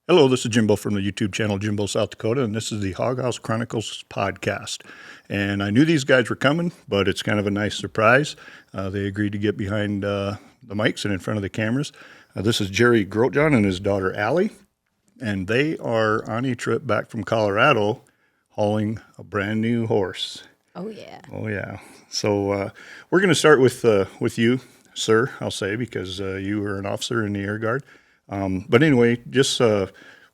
Hello, this is Jimbo from the YouTube channel Jimbo, South Dakota, and this is the Hog House Chronicles podcast. And I knew these guys were coming, but it's kind of a nice surprise. They agreed to get behind the mics and in front of the cameras. This is Jerry Grotjohn and his daughter Alli, and they are on a trip back from Colorado hauling a brand new horse. Oh, yeah. Oh, yeah. So we're going to start with you, sir, I'll say, because you were an officer in the Air Guard. But anyway, just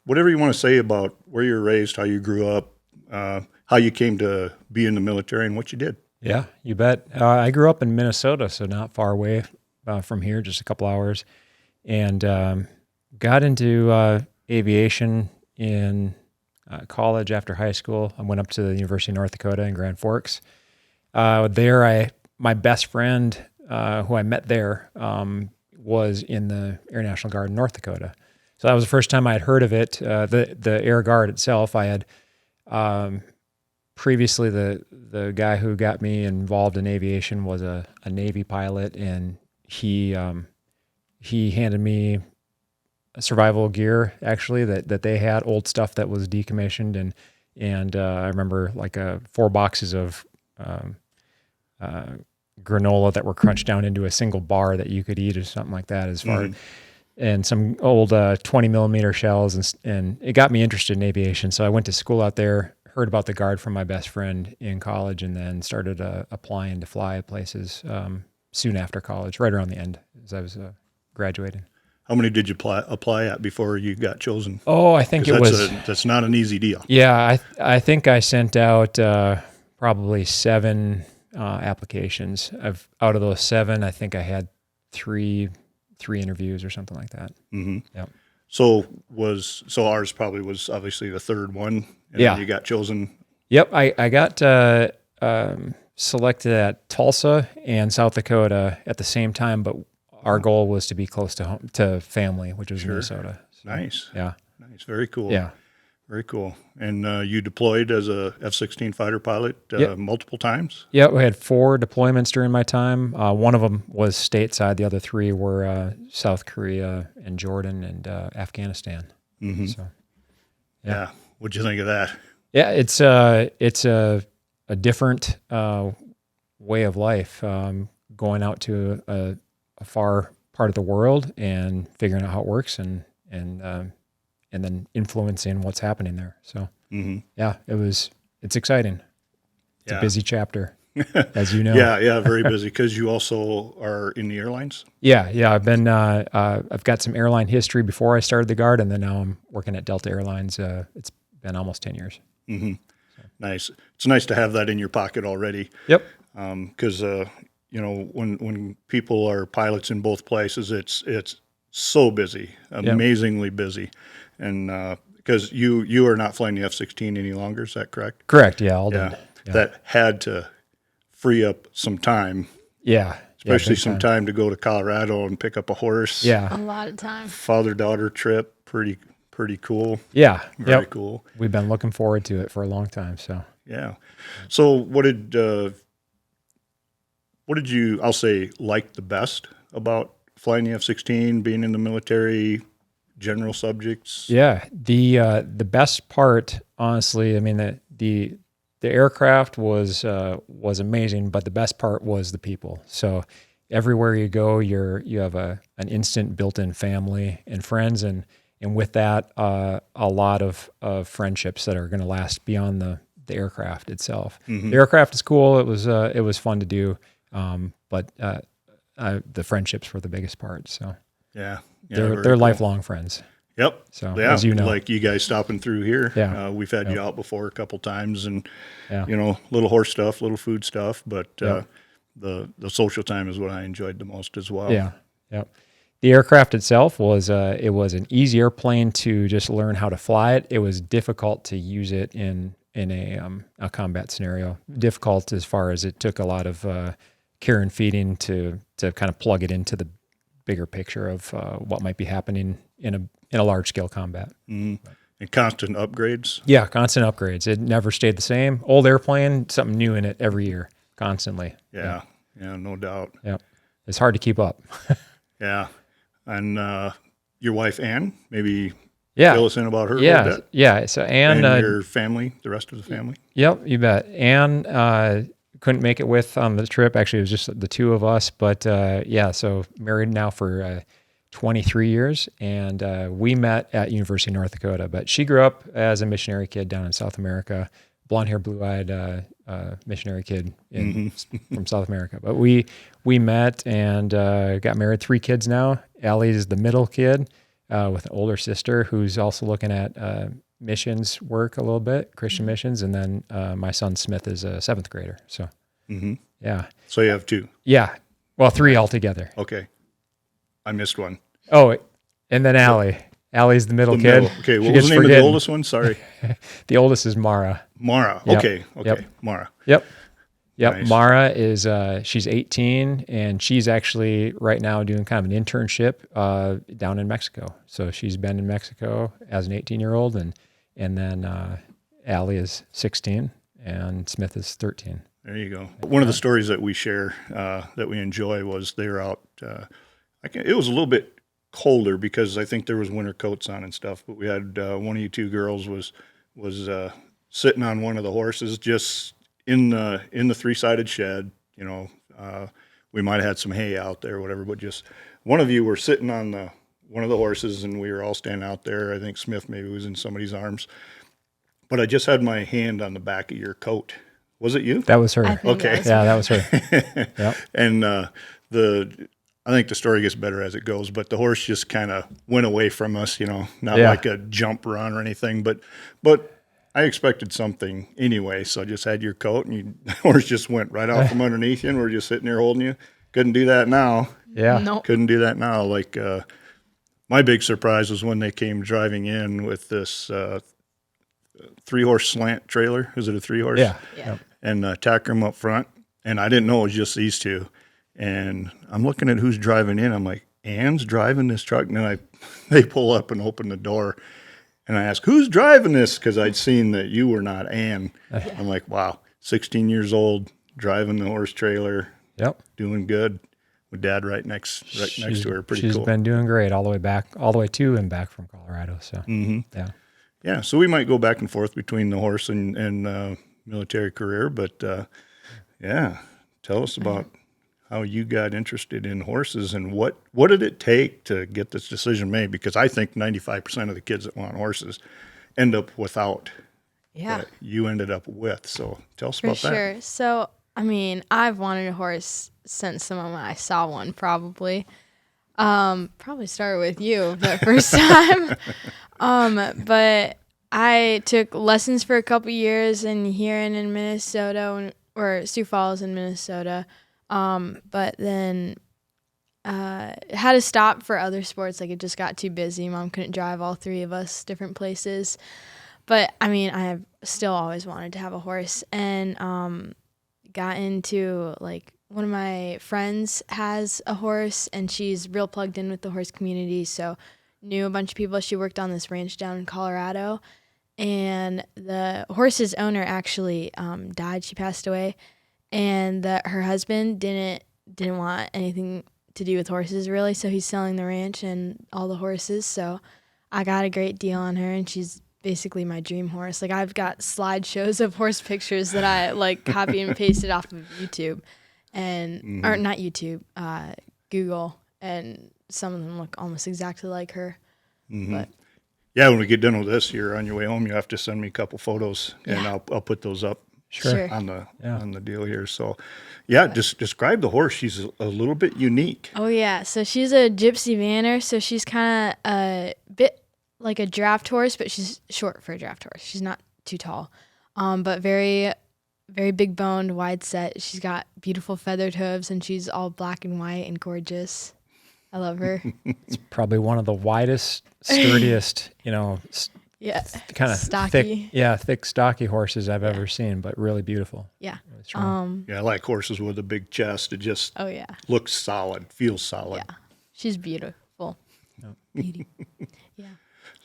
whatever you want to say about where you were raised, how you grew up, how you came to be in the military, and what you did. Yeah, you bet. I grew up in Minnesota, so not far away from here, just a couple hours, and got into aviation in college after high school. I went up to the University of North Dakota in Grand Forks. There, my best friend who I met there was in the Air National Guard in North Dakota. So that was the first time I had heard of it. The Air Guard itself, I had previously the guy who got me involved in aviation was a Navy pilot, and he handed me survival gear actually that they had, old stuff that was decommissioned, and I remember like 4 boxes of granola that were crunched down into a single bar that you could eat or something like that, as far and some old 20 millimeter shells, and it got me interested in aviation. So I went to school out there, heard about the Guard from my best friend in college, and then started applying to fly places soon after college, right around the end as I was graduating. How many did you apply at before you got chosen? Oh, I think that's not an easy deal. Yeah, I think I sent out probably 7 applications. Out of those 7, I think I had three interviews or something like that. Mm-hmm. Yep. So ours probably was obviously the third one, and Yeah. then you got chosen. Yep, I got selected at Tulsa and South Dakota at the same time, but our goal was to be close to home, to family, which was Minnesota. So, Nice. yeah. Nice. Very cool. Yeah. Very cool. And you deployed as a F-16 fighter pilot multiple times? Yeah, we had 4 deployments during my time. One of them was stateside. The other 3 were South Korea and Jordan and Afghanistan. Mm-hmm. So, yeah. What'd you think of that? Yeah, it's a different way of life, going out to a far part of the world and figuring out how it works and then influencing what's happening there. So, yeah, it's exciting. It's a busy chapter, as you know. Yeah, very busy, because you also are in the airlines. Yeah, I've got some airline history before I started the Guard, and then now I'm working at Delta Airlines. It's been almost 10 years. Mm-hmm. So. Nice. It's nice to have that in your pocket already. Yep. Because when people are pilots in both places, it's so busy, amazingly busy. And because you are not flying the F-16 any longer, is that correct? Correct, yeah, all done. Yeah. That had to free up some time. Yeah. Especially some time to go to Colorado and pick up a horse. A Yeah. lot of time. Father-daughter trip, pretty cool. Yeah. Very cool. We've been looking forward to it for a long time, so. Yeah. So what did you, I'll say, like the best about flying the F-16, being in the military, general subjects? Yeah, the best part, honestly, I mean, the aircraft was amazing, but the best part was the people. So everywhere you go, you have an instant built-in family and friends, and with that, a lot of friendships that are going to last beyond the aircraft itself. Mm-hmm. The aircraft is cool. It was fun to do, but the friendships were the biggest part. So yeah, they're cool. Lifelong friends. Yep. So yeah, as you know, like you guys stopping through here. Yeah. We've had you out before a couple times, and little horse stuff, little food stuff, but the social time is what I enjoyed the most as well. Yeah. Yep. The aircraft itself was it was an easy airplane to just learn how to fly it. It was difficult to use it in a combat scenario. Difficult as far as it took a lot of care and feeding to kind of plug it into the bigger picture of what might be happening in a large scale combat. Mm-hmm. And constant upgrades. Yeah, constant upgrades. It never stayed the same. Old airplane, something new in it every year, constantly. Yeah, no doubt. Yeah, it's hard to keep up. Yeah, and your wife Ann, maybe Yeah. fill us in about her a Yeah. little bit? Yeah. So Ann, And your family, the rest of the family? yep, you bet. Ann couldn't make it with on the trip. Actually, it was just the two of us. But yeah, so married now for 23 years, and we met at University of North Dakota. But she grew up as a missionary kid down in South America, blonde hair, blue eyed missionary kid from South America. But we met and got married. 3 kids now. Alli is the middle kid with an older sister who's also looking at missions work a little bit, Christian missions, and then my son Smith is a 7th grader. So, yeah, So you have 2. yeah, well, 3 altogether. Okay. I missed one. Oh, and then Alli. Alli's the middle The kid. middle. Okay, She what was gets the name of the forgetting. oldest one? Sorry. The oldest is Mara. Mara. Yep. Okay. Yep. Mara. Yep. Nice. Mara is she's 18, and she's actually right now doing kind of an internship down in Mexico. So she's been in Mexico as an 18-year-old, and then Alli is 16, and Smith is 13. There you go. One of the stories that we share that we enjoy was they were out. It was a little bit colder because I think there was winter coats on and stuff. But we had one of you 2 girls was sitting on one of the horses, just in the 3-sided shed. You know, we might have had some hay out there or whatever, but just one of you were sitting on one of the horses, and we were all standing out there. I think Smith maybe was in somebody's arms, but I just had my hand on the back of your coat. Was it you? That was her. Okay. That was her. Yep. And I think the story gets better as it goes, but the horse just kind of went away from us, you know, not like a jump run or anything, but I expected something anyway. So I just had your coat, and the horse just went right out from underneath you, and we're just sitting there holding you. Couldn't do that now. Yeah. Nope. Couldn't do that now. Like, my big surprise was when they came driving in with this 3-horse slant trailer. Is it a 3-horse? Yeah. Yeah. And tack room up front. And I didn't know it was just these 2. And I'm looking at who's driving in. I'm like, Ann's driving this truck? And then they pull up and open the door. And I ask, who's driving this? Because I'd seen that you were not Ann. I'm like, wow, 16 years old, driving the horse trailer, Yep. doing good with Dad right next to her. Pretty She's cool. been doing great all the way to and back from Colorado. So, yeah. Yeah, so we might go back and forth between the horse and military career. But, yeah, tell us about how you got interested in horses, and what did it take to get this decision made? Because I think 95% of the kids that want horses end up without Yeah. what you ended up with. So tell us For about sure. that. So, I mean, I've wanted a horse since the moment I saw one, probably. Probably started with you the first time. But I took lessons for a couple years here in Minnesota, or Sioux Falls in Minnesota. But then had to stop for other sports. Like, it just got too busy. Mom couldn't drive all 3 of us different places. But I mean, I have still always wanted to have a horse, and got into, like, one of my friends has a horse, and she's real plugged in with the horse community. So knew a bunch of people. She worked on this ranch down in Colorado, and the horse's owner actually died. She passed away, and her husband didn't want anything to do with horses, really. So he's selling the ranch and all the horses. So I got a great deal on her, and she's basically my dream horse. Like, I've got slideshows of horse pictures that I like copy and pasted off of YouTube, and or not YouTube, Google, and some of them look almost exactly like her. But Yeah, when we get done with this, you're on your way home. You have to send me a couple photos, and I'll put those up Sure. on the deal here. So, yeah, just describe the horse. She's a little bit unique. Oh yeah, so she's a gypsy vanner. So she's kind of a bit like a draft horse, but she's short for a draft horse. She's not too tall, but very, very big boned, wide set. She's got beautiful feathered hooves, and she's all black and white and gorgeous. I love her. It's probably one of the widest, sturdiest, Yeah, kind of stocky. thick, stocky horses I've ever seen, but really beautiful. Yeah. Really strong. Yeah, I like horses with a big chest. It just Oh yeah. looks solid, feels solid. Yeah. She's beautiful. Beauty. Yeah.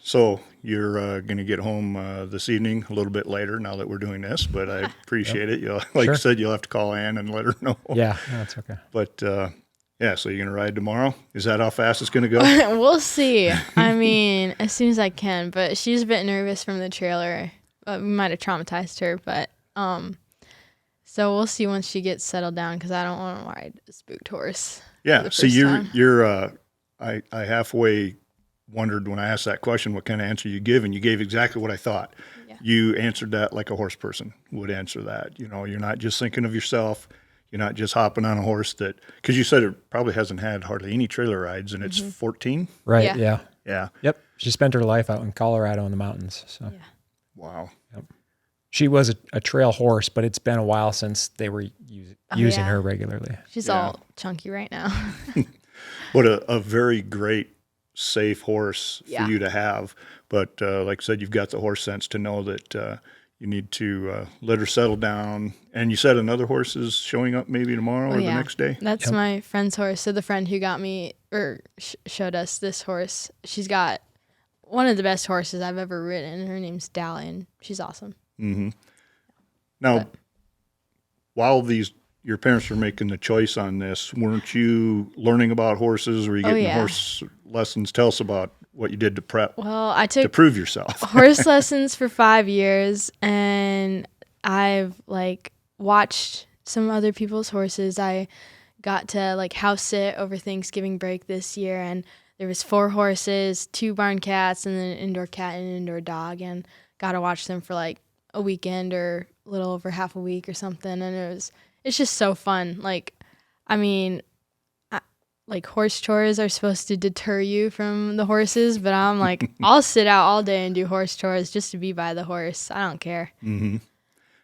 So you're going to get home this evening a little bit later now that we're doing this, but I appreciate it. Like Sure. I said, you'll have to call Ann and let her know. Yeah, that's okay. But Yeah, so you're going to ride tomorrow? Is that how fast it's going to go? We'll see. I mean, as soon as I can, but she's a bit nervous from the trailer. We might have traumatized her, but so we'll see once she gets settled down because I don't want to ride a spooked horse. Yeah, so I halfway wondered when I asked that question what kind of answer you give, and you gave exactly what I thought. Yeah. You answered that like a horse person would answer that. You know, you're not just thinking of yourself. You're not just hopping on a horse that, because you said it probably hasn't had hardly any trailer rides, and it's 14. Right. Yeah. Yeah. Yeah. Yep. She spent her life out in Colorado in the mountains. So Yeah. Wow. yep. She was a trail horse, but it's been a while since they were using yeah. her regularly. She's Yeah. all chunky right now. What a very great, safe horse for Yeah. you to have. But like I said, you've got the horse sense to know that you need to let her settle down. And you said another horse is showing up maybe tomorrow or the next day? That's my friend's horse. So the friend who got me or showed us this horse, she's got one of the best horses I've ever ridden. Her name's Dally, and she's awesome. Mm-hmm. Now, while your parents were making the choice on this, weren't you learning about horses? Were you getting horse lessons? Tell us about what you did to prep Well, I to took prove yourself. horse lessons for 5 years, and I've watched some other people's horses. I got to house sit over Thanksgiving break this year, and there was 4 horses, 2 barn cats, and then an indoor cat and an indoor dog, and got to watch them for a weekend or a little over half a week or something, and it's just so fun. I mean, horse chores are supposed to deter you from the horses, but I'm I'll sit out all day and do horse chores just to be by the horse. I don't care. Mm-hmm.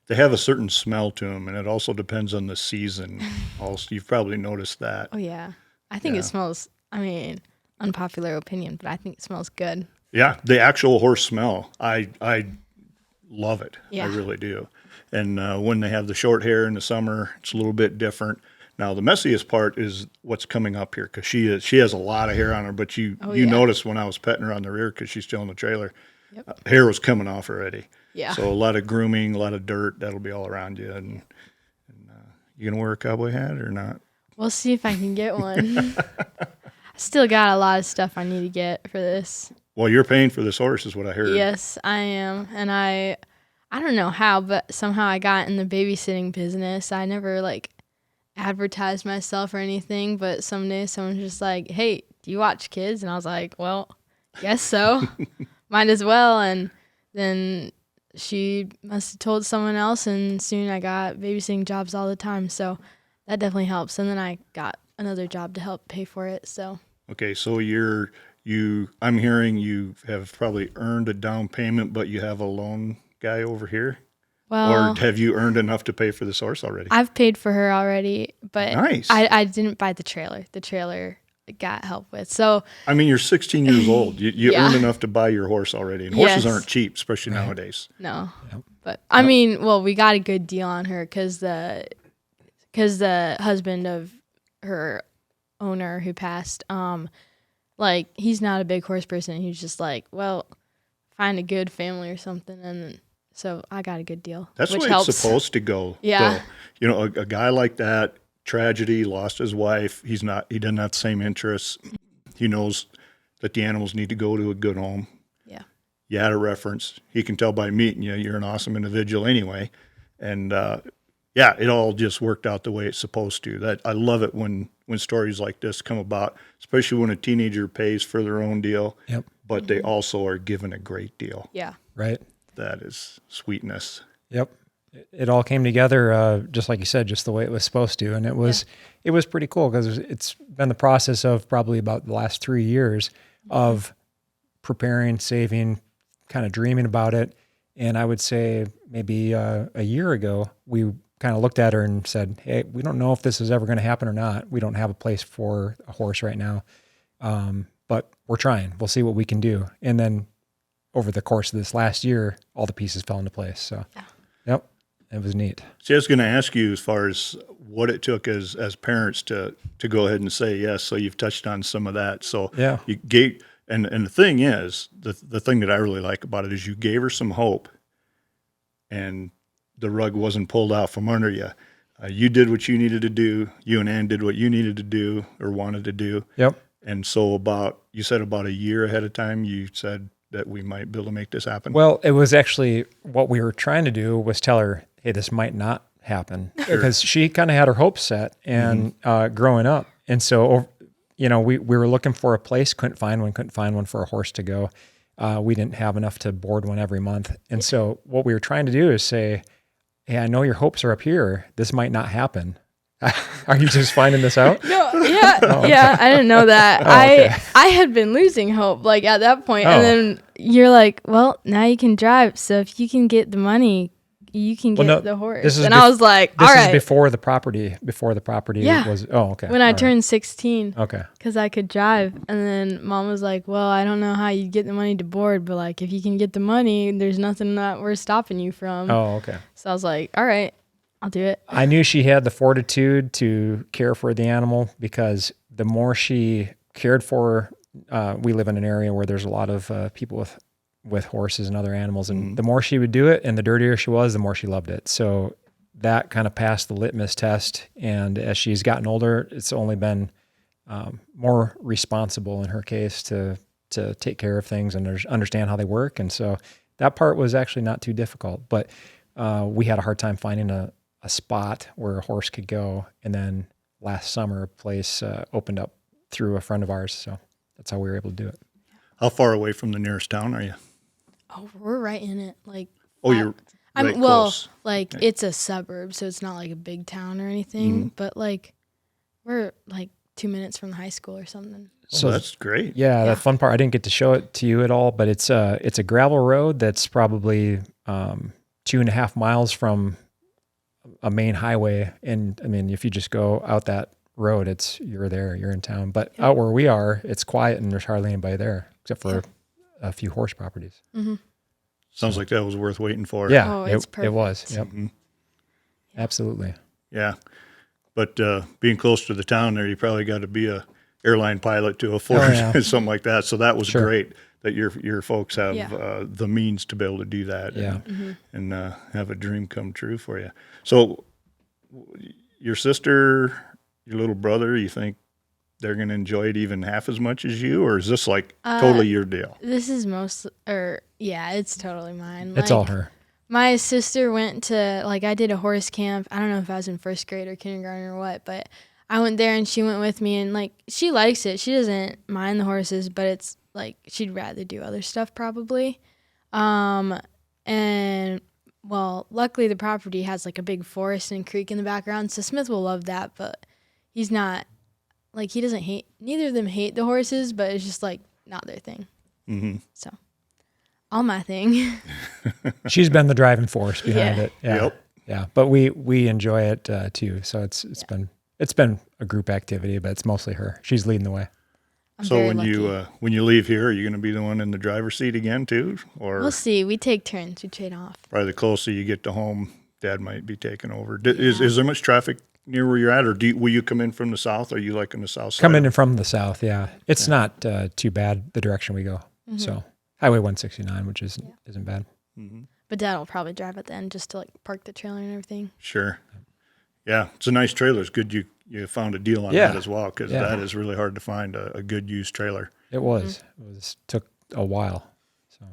They have a certain smell to them, and it also depends on the season. Also, you've probably noticed that. Oh yeah, I think it smells. I mean, unpopular opinion, but I think it smells good. Yeah, the actual horse smell. I love it. Yeah. I really do. And when they have the short hair in the summer, it's a little bit different. Now, the messiest part is what's coming up here because she has a lot of hair on her. But you noticed when I was petting her on the rear because she's still in the trailer, hair was coming off already. Yeah. So a lot of grooming, a lot of dirt. That'll be all around you. And you gonna wear a cowboy hat or not? We'll see if I can get one. I still got a lot of stuff I need to get for this. Well, you're paying for this horse, is what I heard. Yes, I am, and I don't know how, but somehow I got in the babysitting business. I never advertised myself or anything, but someday someone's just like, "Hey, do you watch kids?" And I was like, "Well, guess so. Might as well." And then she must have told someone else, and soon I got babysitting jobs all the time. So that definitely helps. And then I got another job to help pay for it. So Okay, so I'm hearing you have probably earned a down payment, but you have a loan guy over here? well, Or have you earned enough to pay for this horse already? I've paid for her already, but Nice. I didn't buy the trailer. The trailer got help with. So I mean, you're 16 years old. You Yeah. earned enough to buy your horse already. And horses Yes. aren't cheap, especially nowadays. no, Yep. but I mean, well, we got a good deal on her because the husband of her owner who passed, he's not a big horse person. He's just well, find a good family or something, and so I got a good deal. That's which the way helps. it's supposed to go. Yeah. though. You know, a guy like that, tragedy, lost his wife. He doesn't have the same interests. He knows that the animals need to go to a good home. Yeah. You had a reference. He can tell by meeting you, you're an awesome individual anyway. And it all just worked out the way it's supposed to. That I love it when stories like this come about, especially when a teenager pays for their own deal, Yep. but they also are given a great deal. Yeah. Right. That is sweetness. Yep. It all came together, just like you said, just the way it was supposed to. And it was pretty cool because it's been the process of probably about the last 3 years of preparing, saving, kind of dreaming about it. And I would say maybe a year ago, we kind of looked at her and said, "Hey, we don't know if this is ever going to happen or not. We don't have a place for a horse right now. But we're trying. We'll see what we can do." And then over the course of this last year, all the pieces fell into place. So, yep, it was neat. See, I was going to ask you as far as what it took as parents to go ahead and say yes. So you've touched on some of that. So Yeah. you gave, and the thing is, the thing that I really like about it is you gave her some hope, and the rug wasn't pulled out from under you. You did what you needed to do. You and Ann did what you needed to do or wanted to do. Yep. And so you said about a year ahead of time, you said that we might be able to make this happen. Well, it was actually what we were trying to do was tell her, hey, this might not happen, because she kind of had her hopes set and growing up. And so, we were looking for a place, couldn't find one for a horse to go. We didn't have enough to board one every month. And so what we were trying to do is say, hey, I know your hopes are up here. This might not happen. Are you just finding this out? No, yeah, yeah. I didn't know that. Okay. I had been losing hope, like at that point, Oh. and then you're like, well, now you can drive. So if you can get the money, you can get the horse. And I was like, all this right. is before the property Yeah. was. Oh, okay. When I All right. turned 16, Okay. because I could drive, and then Mom was like, well, I don't know how you get the money to board, but like if you can get the money, there's nothing that we're stopping you from. Oh, okay. So I was like, all right, I'll do it. I knew she had the fortitude to care for the animal, because the more she cared for, we live in an area where there's a lot of people with horses and other animals, and the more she would do it and the dirtier she was, the more she loved it. So that kind of passed the litmus test. And as she's gotten older, it's only been more responsible in her case to take care of things and understand how they work. And so that part was actually not too difficult, but we had a hard time finding a spot where a horse could go. And then last summer, a place opened up through a friend of ours. So that's how we were able to do it. How far away from the nearest town are you? Oh, we're right in it. Like, You're right close. like it's a suburb, so it's not like a big town or anything, but like we're like 2 minutes from the high school or something. So that's great. Yeah, that fun part. I didn't get to show it to you at all, but it's a gravel road that's probably 2.5 miles from a main highway. And I mean, if you just go out that road, you're in town. But out where we are, it's quiet and there's hardly anybody there except for a few horse properties. Mm-hmm. Sounds like that was worth waiting for. Yeah, Oh, it's it was. perfect. Yep. Mm-hmm. Absolutely. Yeah. But being close to the town there, you probably got to be a airline pilot to afford something like that. So that was great that your folks have the means to be able to do that and have a dream come true for you. So your sister, your little brother, you think they're going to enjoy it even half as much as you, or is this like totally your deal? This is it's totally mine. It's all her. My sister went to, like, I did a horse camp. I don't know if I was in first grade or kindergarten or what, but I went there and she went with me, and like she likes it. She doesn't mind the horses, but it's like she'd rather do other stuff probably. And well, luckily the property has like a big forest and creek in the background, so Smith will love that, but he's not, like, he doesn't hate, neither of them hate the horses, but it's just like not their thing. Mm-hmm. So all my thing. She's been the driving force behind it. Yeah. Yep. Yeah. But we enjoy it too. So it's been a group activity, but it's mostly her. She's leading the way. So when you leave here, are you going to be the one in the driver's seat again too, or we'll see. We take turns. We trade off. probably the closer you get to home, Dad might be taking over. Is there much traffic near where you're at, or will you come in from the south? Are you like in the south side? Coming in from the south, yeah. It's not too bad the direction we go. Mm-hmm. So Highway 169, which isn't bad. Mm-hmm. But Dad will probably drive at the end just to like park the trailer and everything. Sure. Yeah, it's a nice trailer. It's good you found a deal on that as well, because that is really hard to find a good used trailer. It was. Mm-hmm. It took a while. So,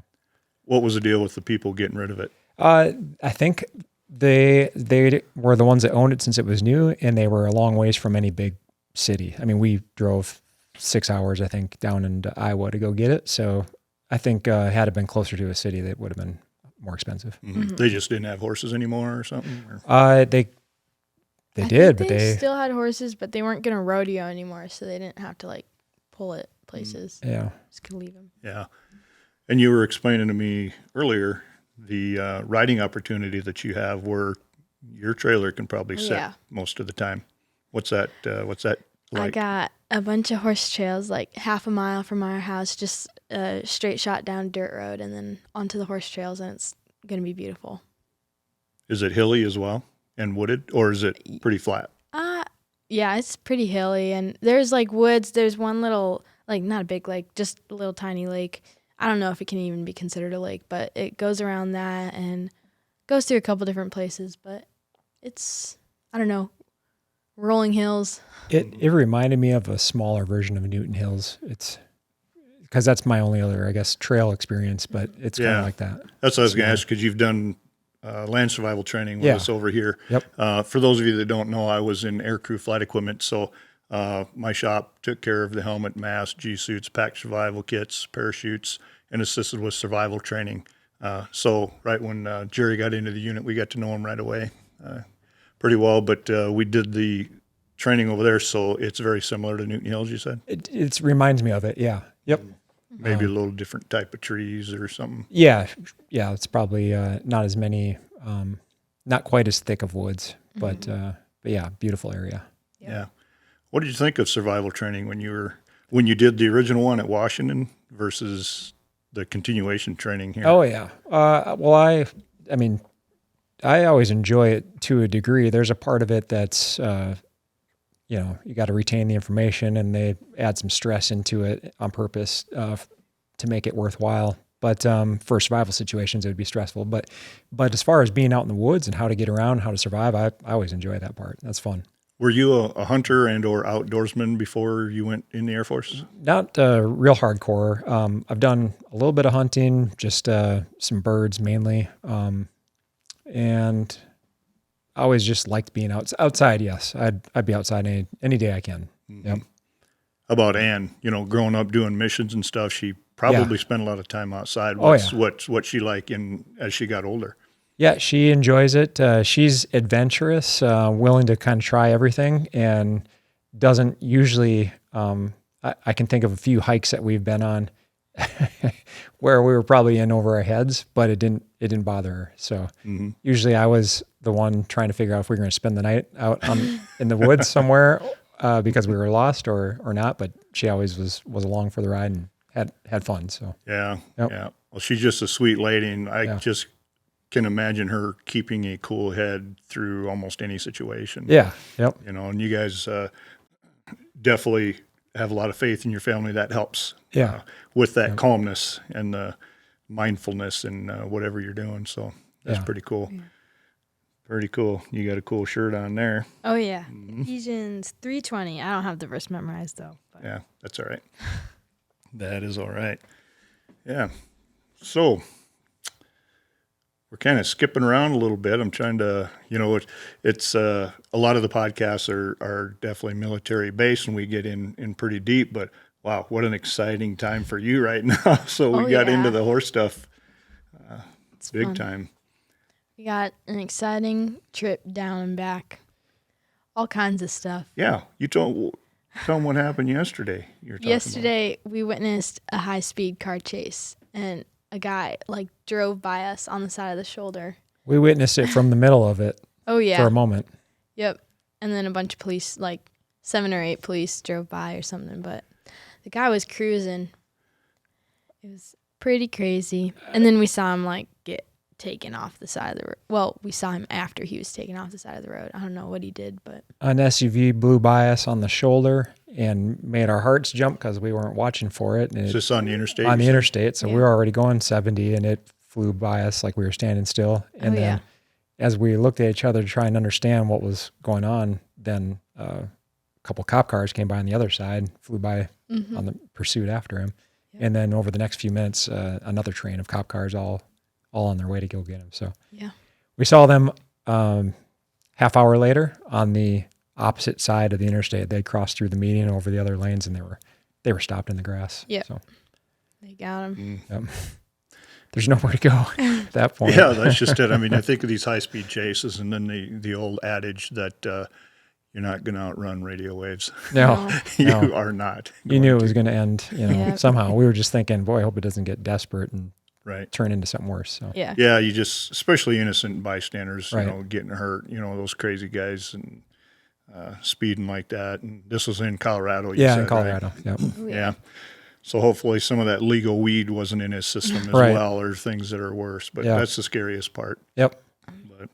what was the deal with the people getting rid of it? I think they were the ones that owned it since it was new, and they were a long ways from any big city. I mean, we drove 6 hours, I think, down into Iowa to go get it. So I think had it been closer to a city, that would have been more expensive. Mm-hmm. Mm-hmm. They just didn't have horses anymore or something? They I did, think but they still had horses, but they weren't going to rodeo anymore, so they didn't have to like pull it places. Yeah. Just could leave them. Yeah. And you were explaining to me earlier the riding opportunity that you have where your trailer can probably sit most of the time. What's that like? I got a bunch of horse trails, like half a mile from our house, just a straight shot down dirt road and then onto the horse trails, and it's going to be beautiful. Is it hilly as well and wooded, or is it pretty flat? Yeah, it's pretty hilly, and there's like woods. There's one little, like, not a big lake, just a little tiny lake. I don't know if it can even be considered a lake, but it goes around that and goes through a couple different places, but it's I don't know, rolling hills. It reminded me of a smaller version of Newton Hills. It's because that's my only other, I guess, trail experience, but it's kind Yeah. of like that. That's what I was going to ask, because you've done land survival training with Yeah. us over here. Yep. For those of you that don't know, I was in aircrew flight equipment, so my shop took care of the helmet, mask, G-suits, pack survival kits, parachutes, and assisted with survival training. So right when Jerry got into the unit, we got to know him right away pretty well, but we did the training over there, so it's very similar to Newton Hills, you said? It reminds me of it. Yeah. Yep. Maybe a little different type of trees or something. Yeah. Yeah. It's probably not as many, not quite as thick of woods, but yeah, beautiful area. Yeah. What did you think of survival training when you did the original one at Washington versus the continuation training here? Oh yeah. Well, I mean, I always enjoy it to a degree. There's a part of it that's, you got to retain the information, and they add some stress into it on purpose to make it worthwhile. But for survival situations, it would be stressful. But as far as being out in the woods and how to get around, how to survive, I always enjoy that part. That's fun. Were you a hunter and or outdoorsman before you went in the Air Force? Not real hardcore. I've done a little bit of hunting, just some birds mainly, and I always just liked being outside. Yes, I'd be outside any day I can. Mm-hmm. Yep. How about Ann? Growing up doing missions and stuff, she probably spent a lot of time outside. What's she like as she got older? Yeah, she enjoys it. She's adventurous, willing to kind of try everything, and doesn't usually. I can think of a few hikes that we've been on where we were probably in over our heads, but it didn't bother her. So usually I was the one trying to figure out if we were going to spend the night out in the woods somewhere because we were lost or not. But she always was along for the ride and had fun. So yeah. Yep. Yeah. Well, she's just a sweet lady, and I just can imagine her keeping a cool head through almost any situation. Yeah. Yep. And you guys definitely have a lot of faith in your family. That helps. Yeah. With that calmness and the mindfulness and whatever you're doing. So that's pretty cool. Yeah. Pretty cool. You got a cool shirt on there. Oh yeah. Ephesians 3:20. I don't have the verse memorized though. But. Yeah, that's all right. That is all right. Yeah. So we're kind of skipping around a little bit. I'm trying to, it's a lot of the podcasts are definitely military based, and we get in pretty deep, but wow, what an exciting time for you right now. So we got into the horse stuff it's big fun. time. We got an exciting trip down and back. All kinds of stuff. Yeah. Tell them what happened yesterday. Yesterday, we witnessed a high-speed car chase, and a guy drove by us on the side of the shoulder. We witnessed it from the middle of it. Oh yeah. For a moment. Yep. And then a bunch of police, 7 or 8 police drove by or something, but the guy was cruising. It was pretty crazy. And then we saw him get taken off the side of the road. Well, we saw him after he was taken off the side of the road. I don't know what he did, but an SUV blew by us on the shoulder and made our hearts jump because we weren't watching for it. And Is this on the interstate? On the interstate. So we were already going 70, and it flew by us like we were standing still. And then as we looked at each other to try and understand what was going on, then a couple cop cars came by on the other side, flew by on the pursuit after him. Yep. And then over the next few minutes, another train of cop cars all on their way to go get him. So we saw them half hour later on the opposite side of the interstate. They crossed through the median over the other lanes, and they were stopped in the grass. Yeah, so they got him. Yep. There's nowhere to go at that point. Yeah, that's just it. I mean, I think of these high-speed chases, and then the old adage that you're not going to outrun radio waves. No, you are not. You knew it was going to end. Somehow. We were just thinking, boy, I hope it doesn't get desperate and turn into something worse. So yeah, you just, especially innocent bystanders, getting hurt. Those crazy guys and speeding like that. And this was in Colorado. You said, in Colorado. Right? Yep. Yeah. So hopefully some of that legal weed wasn't in his system as well, or things that are worse. But that's the scariest part. Yep. But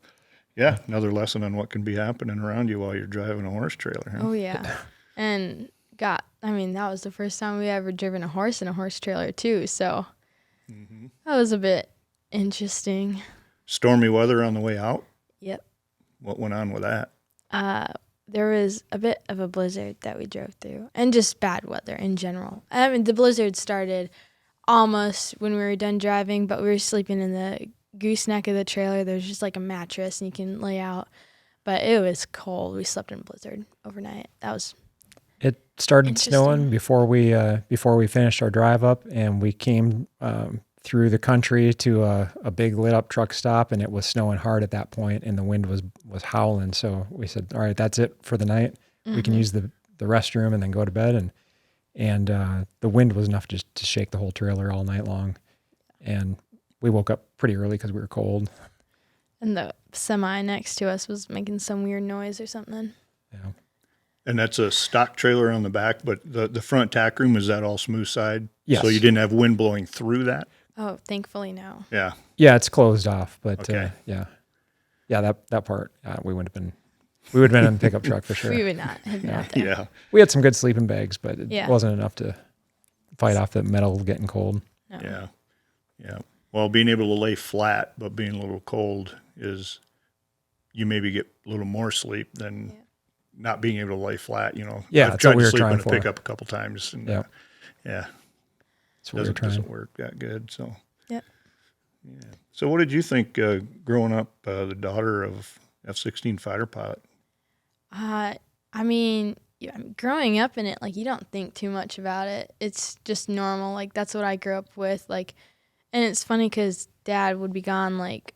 yeah, another lesson on what can be happening around you while you're driving a horse trailer. Huh? Oh yeah, and that was the first time we ever driven a horse in a horse trailer too. So that was a bit interesting. Stormy weather on the way out. Yep. What went on with that? there was a bit of a blizzard that we drove through, and just bad weather in general. I mean, the blizzard started almost when we were done driving, but we were sleeping in the gooseneck of the trailer. There's just like a mattress and you can lay out, but it was cold. We slept in a blizzard overnight. That was It started interesting. snowing before we finished our drive up, and we came through the country to a big lit up truck stop, and it was snowing hard at that point, and the wind was howling. So we said, all right, that's it for the night. We can use the restroom and then go to bed. And the wind was enough just to shake the whole trailer all night long. And we woke up pretty early because we were cold. And the semi next to us was making some weird noise or something. Yeah. And that's a stock trailer on the back, but the front tack room, is that all smooth side? Yes. So you didn't have wind blowing through that? Oh, thankfully no. Yeah. Yeah, it's closed off, but Okay. yeah, that part we would have been in the pickup truck for sure. We would not have been out there. Yeah. We had some good sleeping bags, but it Yeah. wasn't enough to fight off the metal getting cold. No. Yeah. Yeah. Well, being able to lay flat, but being a little cold is, you maybe get a little more sleep than not being able to lay flat, you know. Yeah, I've that's tried what we to were sleep trying in a for. pickup a couple times. And, Yeah. yeah. That's what we were trying. Doesn't work that good. So, Yep. yeah. So what did you think growing up, the daughter of F-16 fighter pilot? I mean, growing up in it, like, you don't think too much about it. It's just normal. Like, that's what I grew up with. Like, and it's funny because Dad would be gone, like,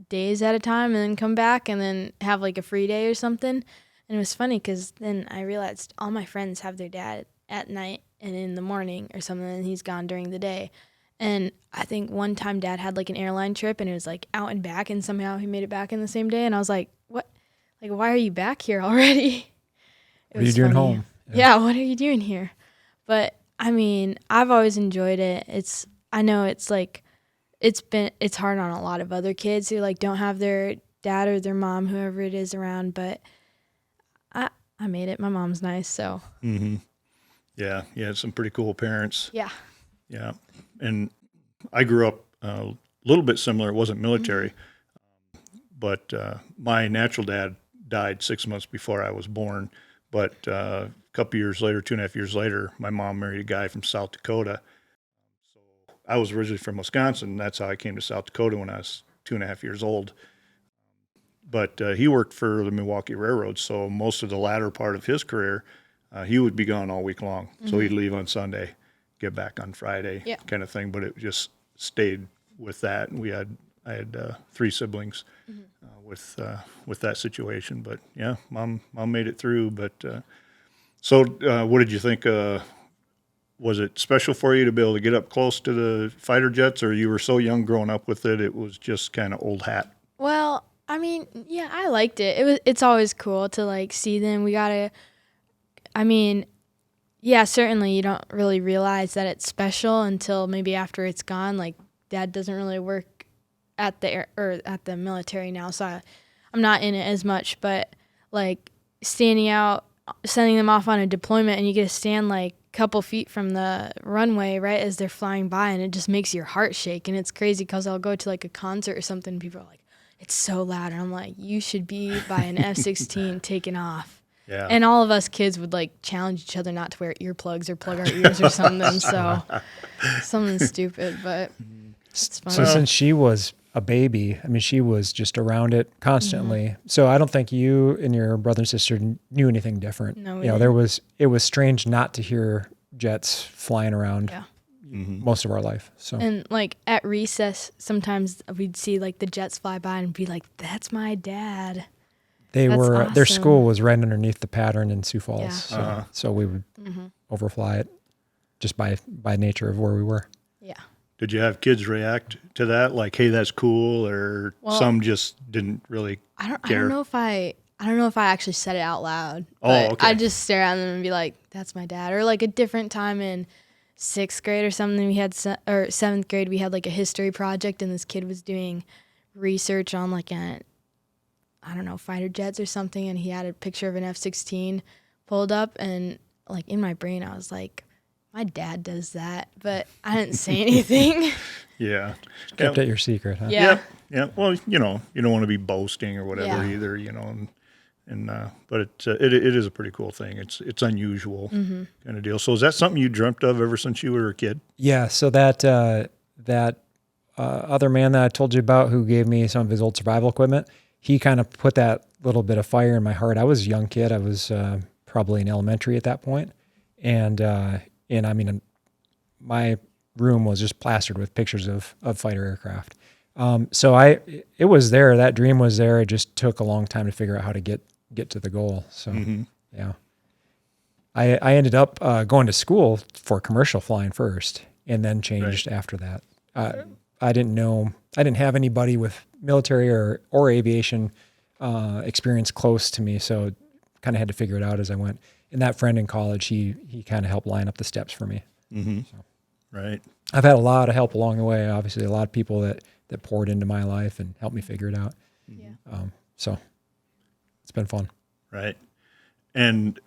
days at a time and then come back and then have, like, a free day or something. And it was funny because then I realized all my friends have their dad at night and in the morning or something, and he's gone during the day. And I think one time Dad had, like, an airline trip, and it was, like, out and back, and somehow he made it back in the same day. And I was like, what? Like, why are you back here already? What are you doing funny. home? Yeah, what are you doing here? But I mean, I've always enjoyed it. I know it's like it's hard on a lot of other kids who like don't have their dad or their mom, whoever it is, around, but I made it. My mom's nice, so. Mm-hmm. Yeah. Yeah. Some pretty cool parents. Yeah. Yeah. And I grew up a little bit similar. It wasn't military, but my natural dad died 6 months before I was born. But a couple years later, 2.5 years later, my mom married a guy from South Dakota. So I was originally from Wisconsin. That's how I came to South Dakota when I was 2.5 years old. But he worked for the Milwaukee Railroad, so most of the latter part of his career, he would be gone all week long. So he'd leave on Sunday, get back on Friday, kind of thing. But it just stayed with that. And I had 3 siblings with that situation. But yeah, mom made it through. But so what did you think? Was it special for you to be able to get up close to the fighter jets, or you were so young growing up with it, it was just kind of old hat? Well, I mean, yeah, I liked it. It's always cool to like see them. Yeah, certainly you don't really realize that it's special until maybe after it's gone. Like, Dad doesn't really work at the military now, so I'm not in it as much. But like standing out, sending them off on a deployment, and you get to stand like a couple feet from the runway right as they're flying by, and it just makes your heart shake. And it's crazy because I'll go to like a concert or something, and people are like, it's so loud. And I'm like, you should be by an F-16 taking off. Yeah. And all of us kids would like challenge each other not to wear earplugs or plug our ears or something. So something stupid, but it's fun. So since she was a baby, I mean, she was just around it constantly. So I don't think you and your brother and sister knew anything different. No, we you know, didn't. it was strange not to hear jets flying around Yeah. most of our life. So And like at recess, sometimes we'd see like the jets fly by and be like, that's my dad. they that's were their awesome. school was right underneath the pattern in Sioux Falls. Yeah. So we would overfly it just by nature of where we were. Yeah. Did you have kids react to that? Like, hey, that's cool, or Well, some just didn't really I care? don't know if I actually said it out loud. Oh, But okay. I just stare at them and be like, that's my dad. Or like a different time in 6th grade or something, we had, or 7th grade, we had like a history project, and this kid was doing research on like fighter jets or something, and he had a picture of an F-16 pulled up, and like in my brain I was like, my dad does that, but I didn't say anything. Yeah. Kept it your secret, huh? Yeah. Yeah. Well, you know, you don't want to be boasting or whatever Yeah. either, you know. And And but it is a pretty cool thing. It's unusual kind of deal. So is that something you dreamt of ever since you were a kid? Yeah. So that other man that I told you about who gave me some of his old survival equipment, he kind of put that little bit of fire in my heart. I was a young kid. I was probably in elementary at that point. And I mean, my room was just plastered with pictures of fighter aircraft. So it was there. That dream was there. It just took a long time to figure out how to get to the goal. So yeah, I ended up going to school for commercial flying first, and then changed after that. I didn't have anybody with military or aviation experience close to me, so kind of had to figure it out as I went. And that friend in college, he kind of helped line up the steps for me. So. Right. I've had a lot of help along the way. Obviously, a lot of people that poured into my life and helped me figure it out. Yeah. So it's been fun. Right. And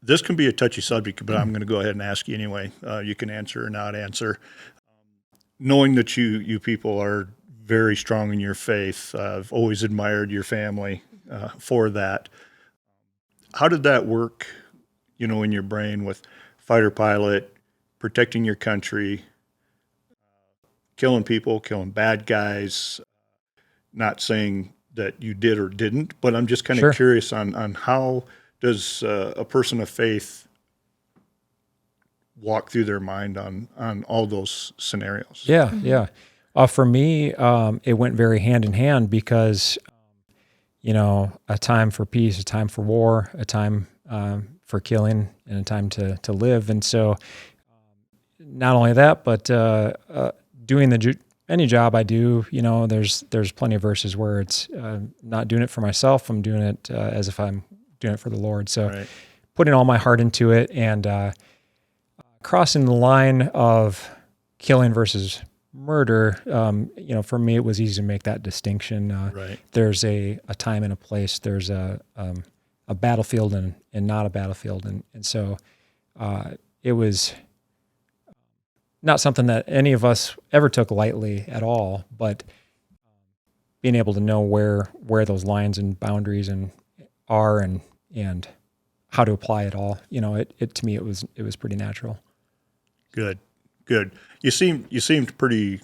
this can be a touchy subject, but I'm going to go ahead and ask you anyway. You can answer or not answer. Knowing that you people are very strong in your faith, I've always admired your family for that. How did that work, in your brain with fighter pilot, protecting your country, killing people, killing bad guys, not saying that you did or didn't, but I'm just kind of curious on how does a person of faith walk through their mind on all those scenarios? Yeah, yeah. For me, it went very hand in hand because, a time for peace, a time for war, a time for killing, and a time to live. And so not only that, but doing any job I do, there's plenty of verses where it's not doing it for myself. I'm doing it as if I'm doing it for the Lord. So putting all my heart into it and crossing the line of killing versus murder, for me, it was easy to make that distinction. There's a time and a place. There's a battlefield and not a battlefield. And so it was not something that any of us ever took lightly at all, but being able to know where those lines and boundaries are and how to apply it all, it to me, it was pretty natural. Good. You seemed pretty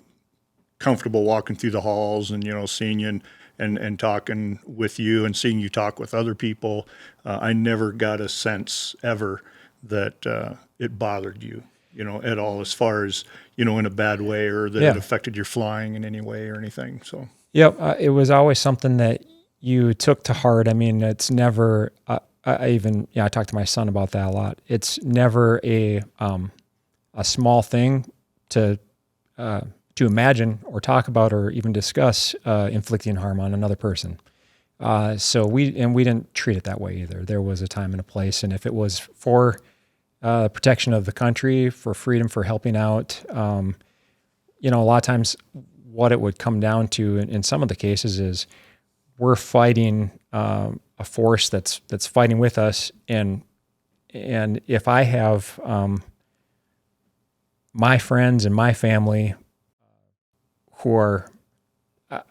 comfortable walking through the halls and, seeing you and talking with you and seeing you talk with other people. I never got a sense ever that it bothered you, at all, as far as, in a bad way or that it affected your flying in any way or anything. So, it was always something that you took to heart. I mean, it's never, I talked to my son about that a lot. It's never a small thing to imagine or talk about or even discuss inflicting harm on another person. So we didn't treat it that way either. There was a time and a place, and if it was for protection of the country, for freedom, for helping out, a lot of times what it would come down to in some of the cases is we're fighting a force that's fighting with us, and if I have my friends and my family who are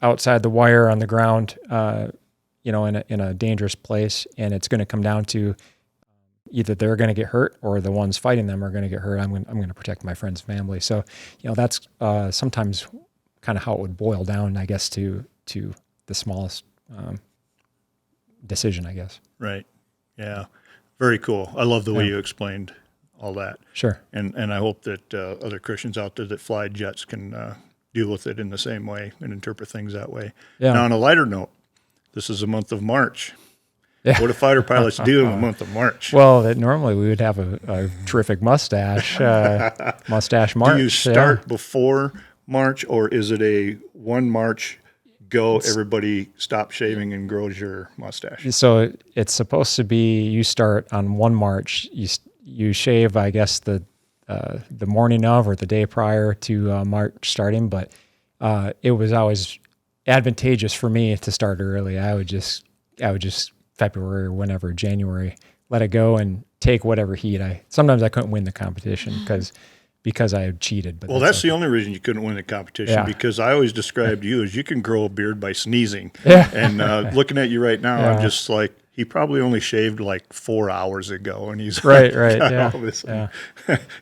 outside the wire on the ground, in a dangerous place, and it's going to come down to either they're going to get hurt or the ones fighting them are going to get hurt. I'm going to protect my friends' family. So, that's sometimes kind of how it would boil down, I guess, to the smallest decision, I guess. Right. Yeah. Very cool. I love the way you explained all that. Sure. And I hope that other Christians out there that fly jets can deal with it in the same way and interpret things that way. Yeah. Now, on a lighter note, this is a month of March. Yeah. What do fighter pilots do in the month of March? Well, normally we would have a terrific mustache march. Do you start before March, or is it a 1 March, go, everybody stop shaving and grows your mustache? So it's supposed to be you start on 1 March. You shave, I guess, the morning of or the day prior to March starting, but it was always advantageous for me to start early. I would just February or whenever, January, let it go and take whatever heat. Sometimes I couldn't win the competition because I had cheated. But that's the only reason you couldn't win the competition, because I always described you as you can grow a beard by sneezing. Yeah. And looking at you right now, I'm just like, he probably only shaved like 4 hours ago, and he's Right, got yeah, all this. yeah.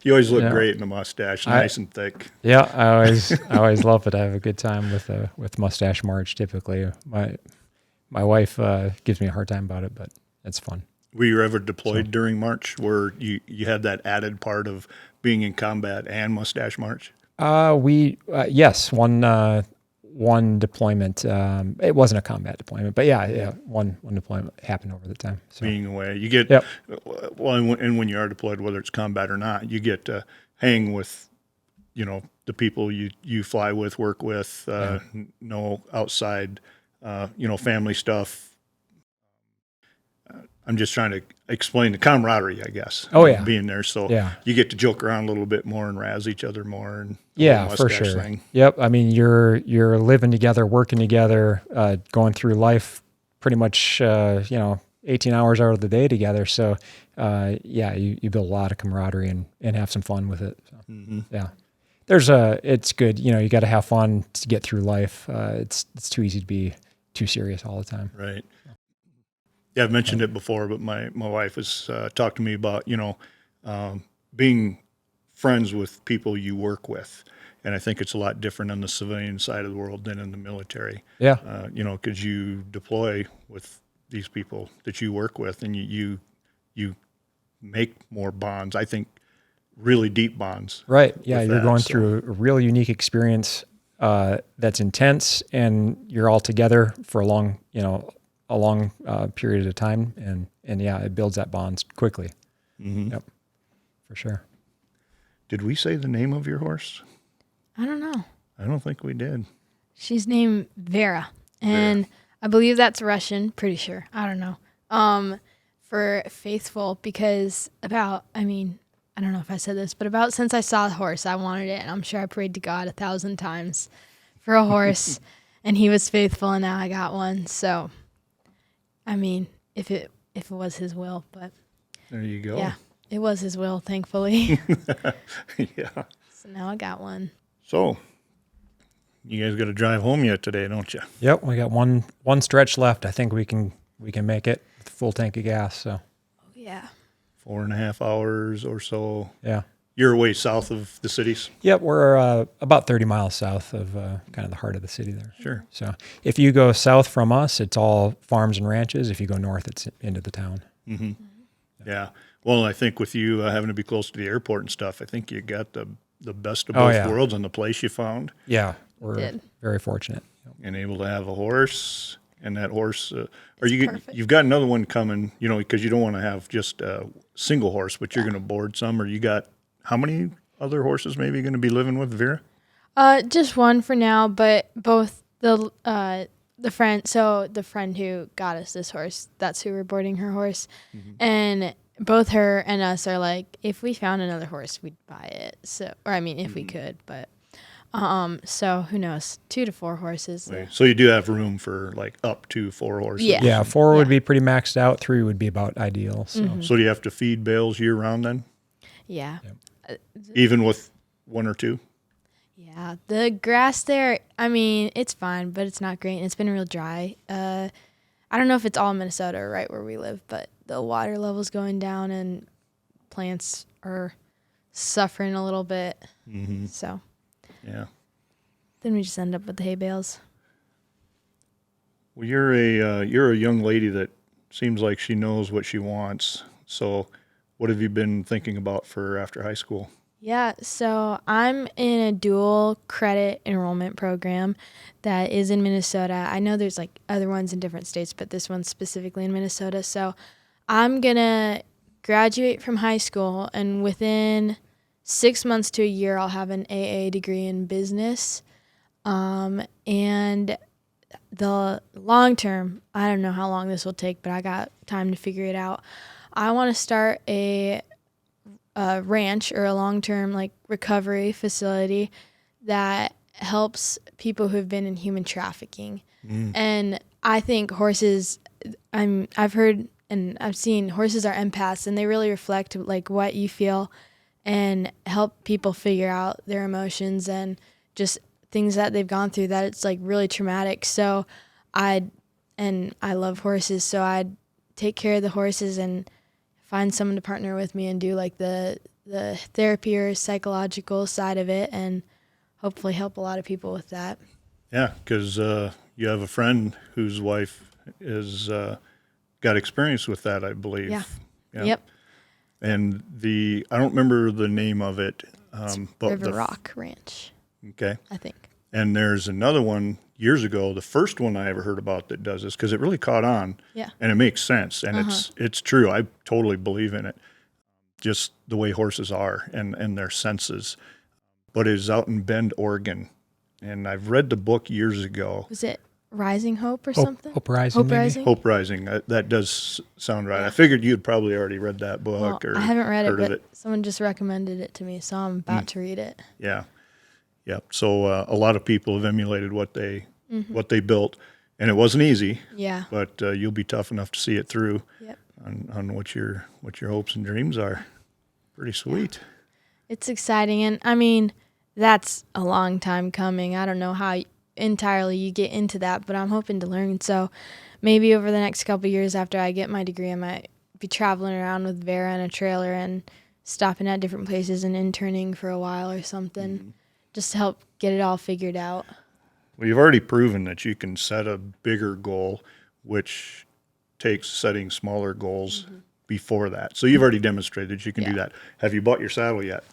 You always look Yeah. great in the mustache, nice and thick. Yeah, I always love it. I have a good time with Mustache March. Typically, my wife gives me a hard time about it, but it's fun. Were you ever deployed during March, where you had that added part of being in combat and mustache March? Yes, one deployment. It wasn't a combat deployment, but yeah, one deployment happened over the time. So Being away, you get Yep. well, and when you are deployed, whether it's combat or not, you get to hang with, the people you fly with, work with, no outside, family stuff. I'm just trying to explain the camaraderie, I guess. Oh, yeah. Being there, so Yeah. you get to joke around a little bit more and razz each other more, and the yeah, whole for mustache sure. thing. Yep. I mean, you're living together, working together, going through life pretty much 18 hours out of the day together. So you build a lot of camaraderie and have some fun with it. So, yeah. It's good. You got to have fun to get through life. It's too easy to be too serious all the time. Right. Yeah, I've mentioned it before, but my wife has talked to me about, being friends with people you work with. And I think it's a lot different on the civilian side of the world than in the military. Yeah. Because you deploy with these people that you work with, and you make more bonds. I think really deep bonds. Right. Yeah. with You're that, going so- through a real unique experience that's intense, and you're all together for a long period of time. And yeah, it builds that bonds quickly. Mhm. Yep. For sure. Did we say the name of your horse? I don't know. I don't think we did. She's named Vera, and I believe that's Russian. Pretty sure. I don't know. For faithful, because I don't know if I said this, but about since I saw the horse, I wanted it, and I'm sure I prayed to God 1,000 times for a horse, and he was faithful, and now I got one. So, if it was his will, but There you go. yeah, it was his will, thankfully. Yeah. So now I got one. So, you guys got to drive home yet today, don't you? Yep. We got one stretch left. I think we can make it with a full tank of gas. So Yeah. 4.5 hours or so. yeah. You're way south of the cities. Yep. We're about 30 miles south of kind of the heart of the city there. Sure. So if you go south from us, it's all farms and ranches. If you go north, it's into the town. Mm-hmm. Yeah. Well, I think with you having to be close to the airport and stuff, I think you got the best of both worlds on the place you found, Yeah. We're Did. very fortunate. and able to have a horse. And that horse, perfect. you've got another one coming, because you don't want to have just a single horse, but you're going to board some. Or you got how many other horses maybe you're going to be living with, Vera? Just one for now, but both the friend who got us this horse, that's who we're boarding her horse, and both her and us are like, if we found another horse, we'd buy it. So, if we could, but so who knows? 2 to 4 horses. So you do have room for like up to 4 horses. Yeah. Yeah. 4 would Yeah. be pretty maxed out. 3 would be about ideal. So So do you have to feed bales year round then, Yeah. even with 1 or 2? Yeah. The grass there, it's fine, but it's not great. And it's been real dry. I don't know if it's all Minnesota or right where we live, but the water level's going down and plants are suffering a little bit. Mm-hmm. So Yeah. then we just end up with the hay bales. Well, you're a young lady that seems like she knows what she wants. So, what have you been thinking about for after high school? Yeah, so I'm in a dual credit enrollment program that is in Minnesota. I know there's like other ones in different states, but this one's specifically in Minnesota. So I'm going to graduate from high school, and within 6 months to a year, I'll have an AA degree in business. And the long term, I don't know how long this will take, but I got time to figure it out. I want to start a ranch or a long-term like recovery facility that helps people who have been in human trafficking. And I think horses, I've heard and I've seen horses are empaths, and they really reflect like what you feel and help people figure out their emotions and just things that they've gone through that it's like really traumatic. So I love horses, so I'd take care of the horses and find someone to partner with me and do like the therapy or psychological side of it, and hopefully help a lot of people with that. Yeah, because you have a friend whose wife is got experience with that, I believe. Yeah. Yeah. Yep. And I don't remember the name of it, but River Rock Ranch, okay. I think. And there's another one years ago, the first one I ever heard about that does this, because it really caught on. Yeah. And it makes sense, and it's true. I totally believe in it. Just the way horses are and their senses. But it is out in Bend, Oregon, and I've read the book years ago. Was it Rising Hope or something? Hope Rising, Hope maybe? Rising? Hope Rising. That does sound right. Yeah. I figured you'd probably already read that book or I haven't read heard it, of but it. someone just recommended it to me, so I'm about to read it. Yeah. Yep. So a lot of people have emulated what they built, and it wasn't easy. Yeah. But you'll be tough enough to see it through Yep. on what your hopes and dreams are. Pretty sweet. It's exciting, and I mean, that's a long time coming. I don't know how entirely you get into that, but I'm hoping to learn. So maybe over the next couple of years after I get my degree, I might be traveling around with Vera in a trailer and stopping at different places and interning for a while or something, just to help get it all figured out. Well, you've already proven that you can set a bigger goal, which takes setting smaller goals before that. So you've already demonstrated you can do that. Have you bought your saddle yet?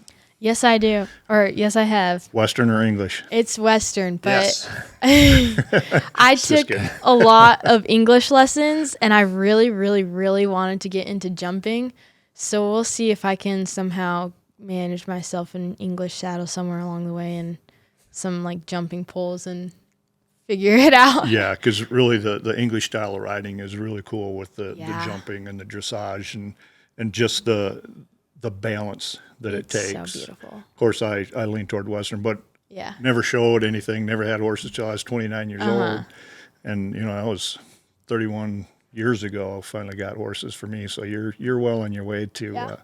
Yes, I do. Or yes, I have. Western or English? It's Western, but Yes. I Just took kidding. a lot of English lessons, and I really, really, really wanted to get into jumping. So we'll see if I can somehow manage myself an English saddle somewhere along the way and some like jumping poles and figure it out. Yeah, because really the English style of riding is really cool with the Yeah. jumping and the dressage and just the balance that it It's takes. so beautiful. Of course, I lean toward Western, but Yeah. never showed anything, never had horses till I was 29 years old. And, that was 31 years ago, I finally got horses for me. So you're well on your way to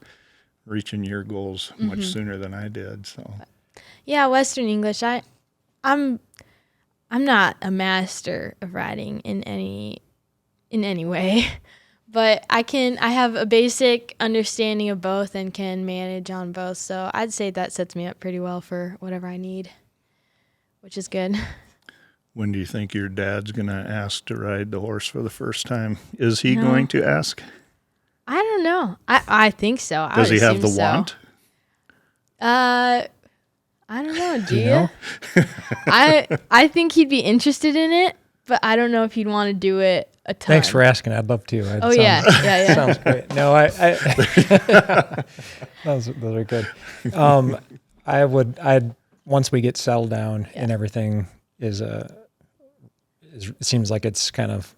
reaching your goals much sooner than I did. So Yeah, Western English. I'm not a master of riding in any way, but I have a basic understanding of both and can manage on both. So I'd say that sets me up pretty well for whatever I need, which is good. when do you think your dad's going to ask to ride the horse for the first time? Is he going to ask? I don't know. I think so. Does he have the want? I don't know. Do you? know? I think he'd be interested in it, but I don't know if he'd want to do it a ton. Thanks for asking. I'd love to. Oh, yeah. Sounds great. No, those are good. I'd once we get settled down and everything seems like it's kind of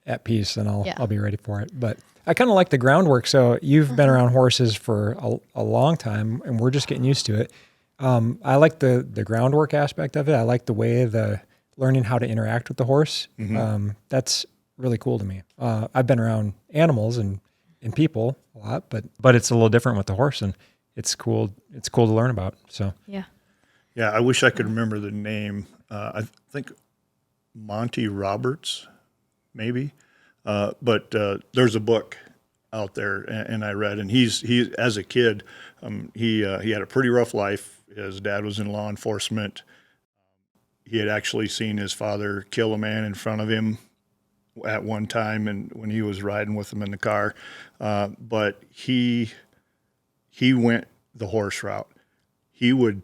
at peace, then I'll be ready for it. But I kind of like the groundwork. So you've been around horses for a long time, and we're just getting used to it. I like the groundwork aspect of it. I like the way learning how to interact with the horse. That's really cool to me. I've been around animals and people a lot, but it's a little different with the horse, and it's cool. It's cool to learn about. So Yeah. Yeah, I wish I could remember the name. I think Monty Roberts, maybe. But there's a book out there, and I read, and he as a kid, he had a pretty rough life. His dad was in law enforcement. He had actually seen his father kill a man in front of him at one time, and when he was riding with him in the car. But he went the horse route. He would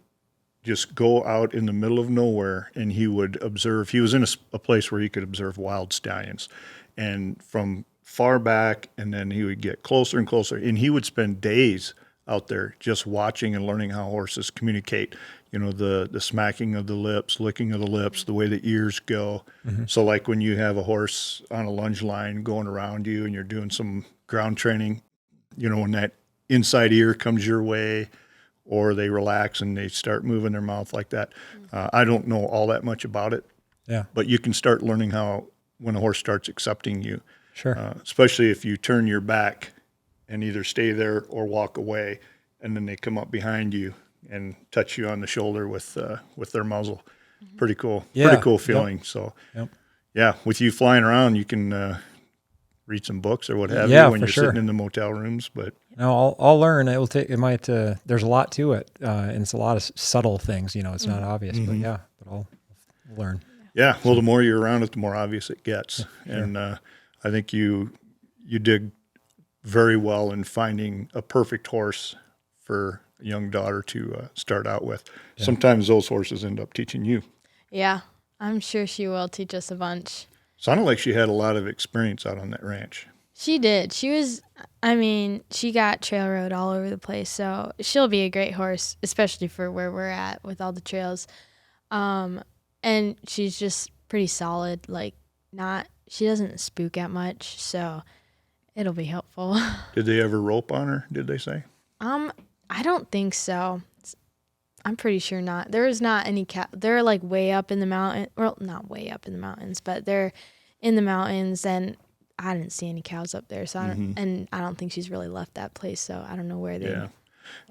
just go out in the middle of nowhere, and he would observe. He was in a place where he could observe wild stallions, and from far back, and then he would get closer and closer, and he would spend days out there just watching and learning how horses communicate. The smacking of the lips, licking of the lips, the way the ears go. So like when you have a horse on a lunge line going around you and you're doing some ground training, when that inside ear comes your way, or they relax and they start moving their mouth like that. I don't know all that much about it, but you can start learning how when a horse starts accepting you. sure. Especially if you turn your back and either stay there or walk away, and then they come up behind you and touch you on the shoulder with their muzzle. Pretty cool. Yeah. Pretty cool feeling. So, Yep. yeah, with you flying around, you can read some books or what have Yeah, you when for you're sure. sitting in the motel rooms. But No, I'll learn. It will take. It might. There's a lot to it, and it's a lot of subtle things. It's not obvious, but yeah. But I'll learn. yeah, well, the more you're around it, the more obvious it gets. Sure. And I think you did very well in finding a perfect horse for a young daughter to start out with. Yeah. Sometimes those horses end up teaching you. Yeah, I'm sure she will teach us a bunch. Sounded like she had a lot of experience out on that ranch. She did. She got trail rode all over the place, so she'll be a great horse, especially for where we're at with all the trails. And she's just pretty solid. She doesn't spook at much, so it'll be helpful. Did they ever rope on her, did they say? I don't think so. I'm pretty sure not. There is not any they're like way up in the mountain. Well, not way up in the mountains, but they're in the mountains, and I didn't see any cows up there. So I don't think she's really left that place. So I don't know where they. Yeah,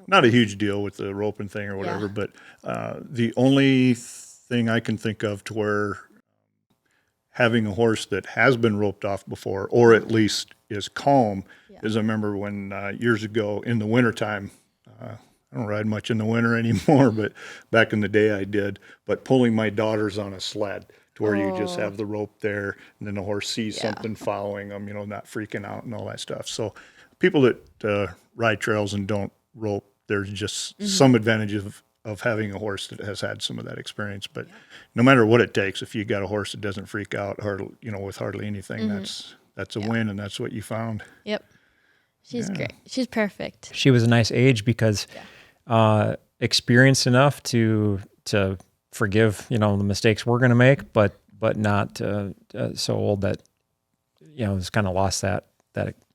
not a huge deal with the roping thing or whatever. Yeah. But the only thing I can think of to where having a horse that has been roped off before, or at least is calm, is I remember when years ago in the wintertime, I don't ride much in the winter anymore, but back in the day I did, but pulling my daughters on a sled to where you just have the rope there and then the horse sees something following them, not freaking out and all that stuff. So people that ride trails and don't rope, there's just some advantages of having a horse that has had some of that experience. But no matter what it takes, if you got a horse that doesn't freak out with hardly anything, that's a win, and that's what you found. Yep. She's great. She's perfect. She was a nice age because experienced enough to forgive the mistakes we're going to make, but not so old that has kind of lost that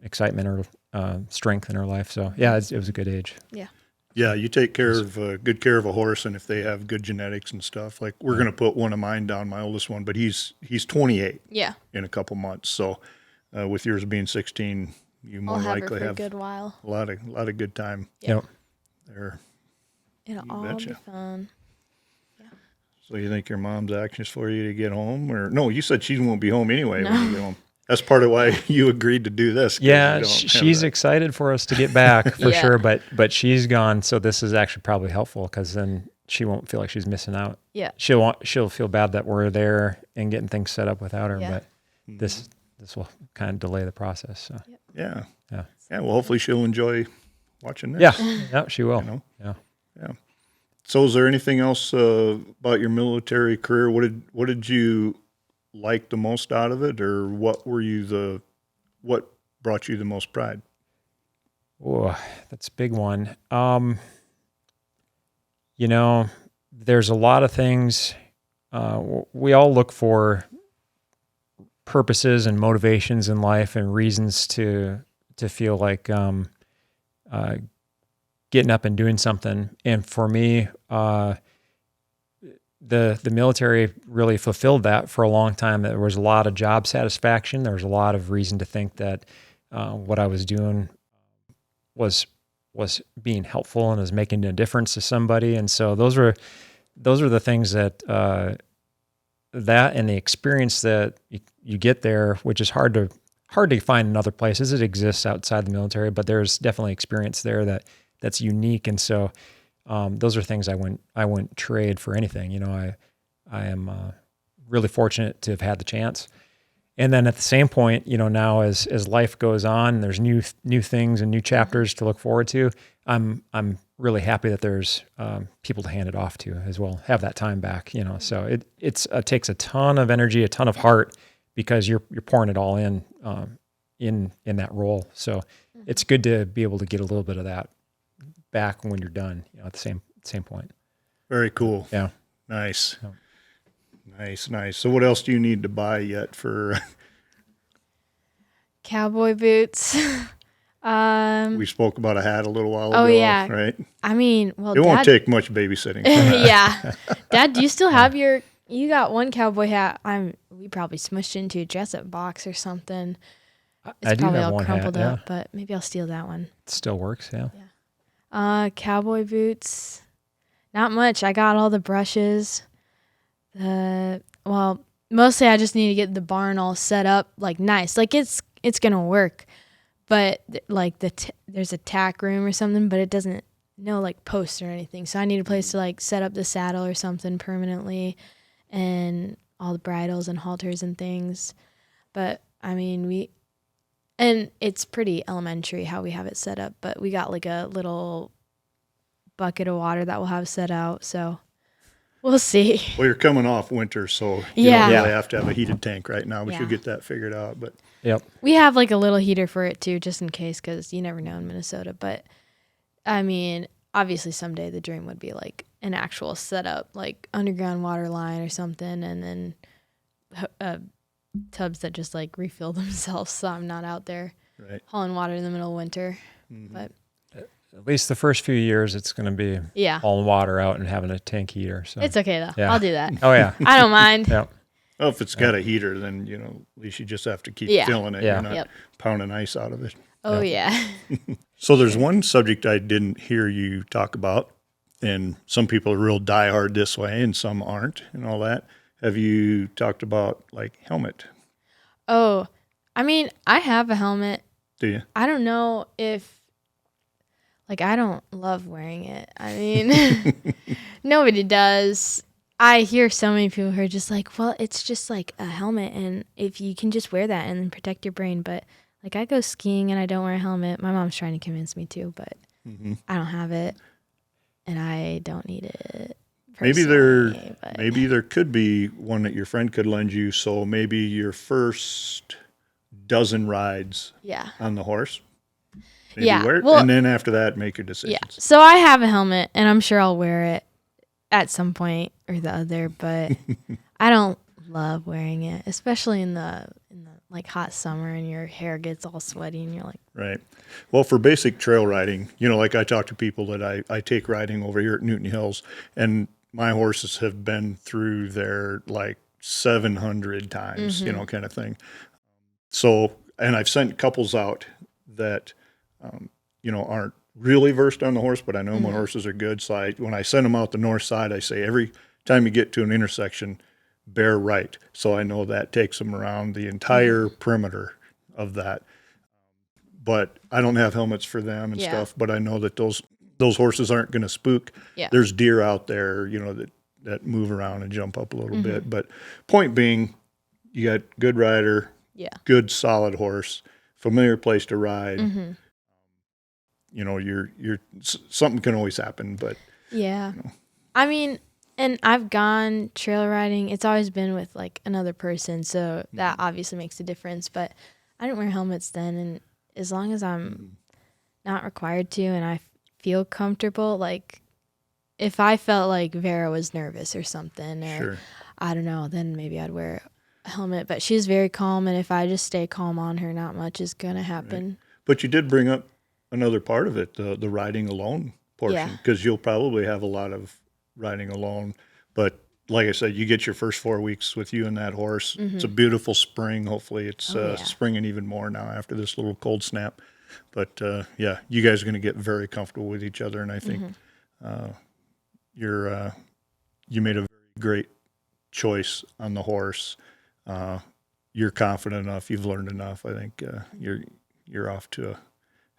excitement or strength in her life. So yeah, it was a good age. Yeah, you take good care of a horse, and if they have good genetics and stuff, like we're going to put one of mine down, my oldest one, but he's 28 in a couple months. So with yours being 16, you more I'll have likely her for have a good while. a lot of good time Yep. there. It'll You all betcha. be fun. So you think your mom's anxious for you to get home, or no? You said she won't be home anyway when No. you get home. That's part of why you agreed to do this. 'Cause Yeah, you don't have she's that. excited for us to get back for Yeah. sure, but she's gone, so this is actually probably helpful because then she won't feel like she's missing out. Yeah. She'll feel bad that we're there and getting things set up without her, Yeah. but this will kind of delay the process. So Yeah. Yeah. Yeah. Well, hopefully she'll enjoy watching this. yeah, she will. Yeah. Yeah. So, is there anything else about your military career? What did you like the most out of it, or what brought you the most pride? Oh, that's a big one. There's a lot of things. We all look for purposes and motivations in life and reasons to feel like getting up and doing something. And for me, the military really fulfilled that for a long time. There was a lot of job satisfaction. There was a lot of reason to think that what I was doing was being helpful and was making a difference to somebody. And so those are the things that that and the experience that you get there, which is hard to find in other places. It exists outside the military, but there's definitely experience there that's unique. And so those are things I wouldn't trade for anything. I am really fortunate to have had the chance. And then at the same point, now as life goes on, there's new things and new chapters to look forward to. I'm really happy that there's people to hand it off to as well, have that time back. So it takes a ton of energy, a ton of heart, because you're pouring it all in that role. So it's good to be able to get a little bit of that back when you're done. At the same point. Very cool. Yeah. Nice. Yeah. Nice. So, what else do you need to buy yet for? Cowboy boots. We spoke about a hat a little while Oh, ago. yeah. Right. I mean, well, It won't Dad, take much babysitting. For that. yeah. Dad, do you still have you got one cowboy hat? We probably smushed into a dress-up box or something. It's I do probably have all one crumpled hat, up, but maybe I'll steal that one. It still works. Yeah. Cowboy boots. Not much. I got all the brushes. Mostly I just need to get the barn all set up like nice. Like it's it's going to work. But like there's a tack room or something, but it doesn't, no like posts or anything. So I need a place to like set up the saddle or something permanently and all the bridles and halters and things. But I mean, and it's pretty elementary how we have it set up, but we got like a little bucket of water that we'll have set out. So we'll see. Well, you're coming off winter, so you Yeah. don't really have to have a heated tank right now, but Yeah. you'll get that figured out. But Yep. We have like a little heater for it too, just in case, because you never know in Minnesota. But I mean, obviously someday the dream would be like an actual setup, like underground water line or something, and then tubs that just like refill themselves, so I'm not out there right. hauling water in the middle of winter. Mm-hmm. But At least the first few years, it's going to be yeah, hauling water out and having a tank heater. So it's okay though. Yeah. I'll do that. Oh yeah. I don't mind. Yep. Well, if it's got a heater, then, you know, at least you just have to keep Yeah. filling it. Yeah. You're not Yep. pounding ice out of it. Oh yeah. So there's one subject I didn't hear you talk about, and some people are real diehard this way and some aren't and all that. Have you talked about like helmet? Oh, I mean, I have a helmet. Do you? I don't know if, like, I don't love wearing it. I mean, nobody does. I hear so many people who are just like, well, it's just like a helmet, and if you can just wear that and then protect your brain. But like, I go skiing and I don't wear a helmet. My mom's trying to convince me to, but I don't have it, and I don't need it. Maybe personally, but- maybe there could be one that your friend could lend you. So maybe your first dozen rides Yeah. on the horse. Maybe Yeah, wear it, well- and then after that, make your Yeah. decisions. So I have a helmet, and I'm sure I'll wear it at some point or the other, but I don't love wearing it, especially in the like hot summer and your hair gets all sweaty and you're like, Right. Well, for basic trail riding, you know, like I talk to people that I take riding over here at Newton Hills, and my horses have been through there like 700 times, you know, kind of thing. So, and I've sent couples out that, you know, aren't really versed on the horse, but I know my horses are good. So when I send them out the north side, I say every time you get to an intersection, bear right. So I know that takes them around the entire perimeter of that. But I don't have helmets for them and Yeah. stuff, but I know that those horses aren't going to spook. Yeah. There's deer out there, you know, that move around and jump up a little bit. But point being, you got good rider, yeah. good solid horse, familiar place to ride. You know, something can always happen, but Yeah. I mean, and I've gone trail riding. It's always been with like another person, so that obviously makes a difference. But I didn't wear helmets then, and as long as I'm not required to and I feel comfortable, like if I felt like Vera was nervous or something, or sure. I don't know, then maybe I'd wear a helmet. But she's very calm, and if I just stay calm on her, not much is gonna happen. But you did bring up another part of it, the riding alone portion, Yeah. because you'll probably have a lot of riding alone. But like I said, you get your first 4 weeks with you and that horse. It's a beautiful spring. Hopefully it's Oh, yeah. springing even more now after this little cold snap. But yeah, you guys are going to get very comfortable with each other. And I think you made a very great choice on the horse. You're confident enough. You've learned enough. I think you're off to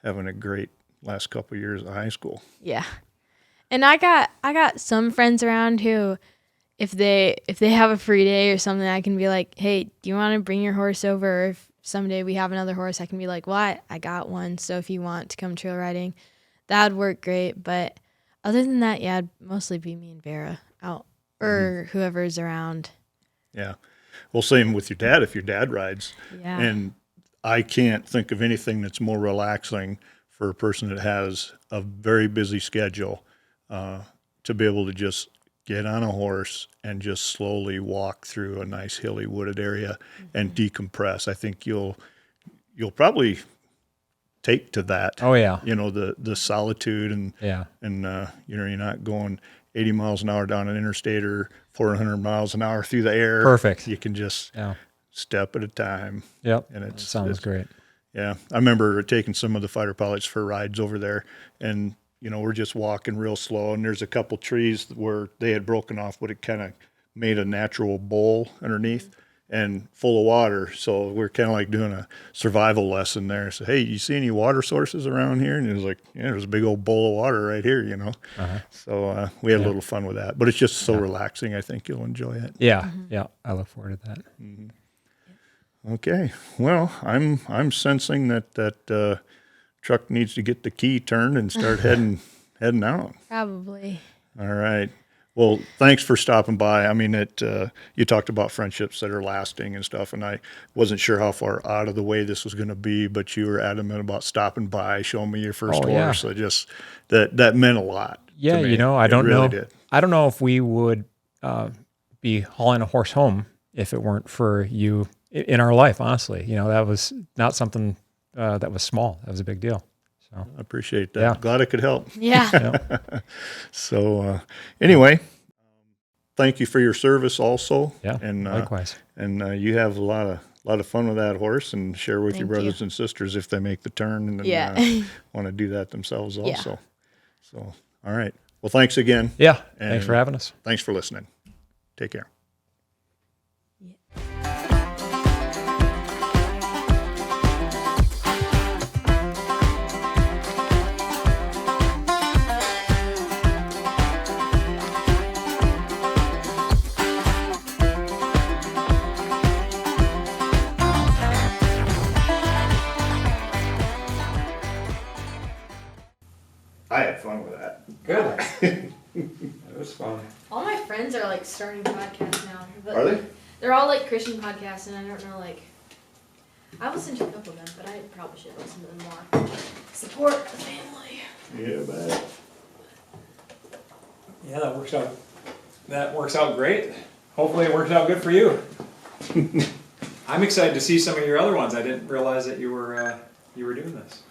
having a great last couple of years of high school. Yeah. And I got some friends around who if they have a free day or something, I can be like, hey, do you want to bring your horse over? Or if someday we have another horse, I can be like, well, I got one. So if you want to come trail riding, that would work great. But other than that, yeah, it'd mostly be me and Vera out or whoever's around. Yeah. Well, same with your dad if your dad rides. Yeah. And I can't think of anything that's more relaxing for a person that has a very busy schedule to be able to just get on a horse and just slowly walk through a nice hilly wooded area and decompress. I think you'll probably take to that. Oh yeah. You know, the solitude and Yeah. you know, you're not going 80 miles an hour down an interstate or 400 miles an hour through the air. Perfect. You can just Yeah. step at a time. Yep. And That sounds great. Yeah. I remember taking some of the fighter pilots for rides over there, and, you know, we're just walking real slow, and there's a couple trees where they had broken off, but it kind of made a natural bowl underneath. and full of water. So we're kind of like doing a survival lesson there. So, hey, you see any water sources around here? And he was like, yeah, there's a big old bowl of water right here, you know. So we had a little fun with that. But it's just so relaxing. I think you'll enjoy it. Yeah, yeah. I look forward to that. Okay. Well, I'm sensing that truck needs to get the key turned and start heading out. Probably. All right. Well, thanks for stopping by. I mean, you talked about friendships that are lasting and stuff, and I wasn't sure how far out of the way this was going to be, but you were adamant about stopping by, showing me your first horse. So just that meant a lot. Yeah, to me. I don't really know. Did. I don't know if we would be hauling a horse home if it weren't for you in our life. Honestly, that was not something that was small. That was a big deal. So I appreciate that. Yeah. Glad I could help. Yeah. So anyway, thank you for your service also. Yeah, and likewise. And you have a lot of fun with that horse, and share with your Thank brothers you. and sisters if they make the turn and want to do that themselves also. Yeah. So all right. Well, thanks again. Yeah, And thanks for having us. Thanks for listening. Take care. I had fun with that. Good. It was fun. All my friends are like starting podcasts now. But Are they? They're all like Christian podcasts, and I don't know, like, I listen to a couple of them, but I probably should listen to them more. Support the family. Yeah, bad. Yeah, that works out great. Hopefully it works out good for you. I'm excited to see some of your other ones. I didn't realize that you were doing this.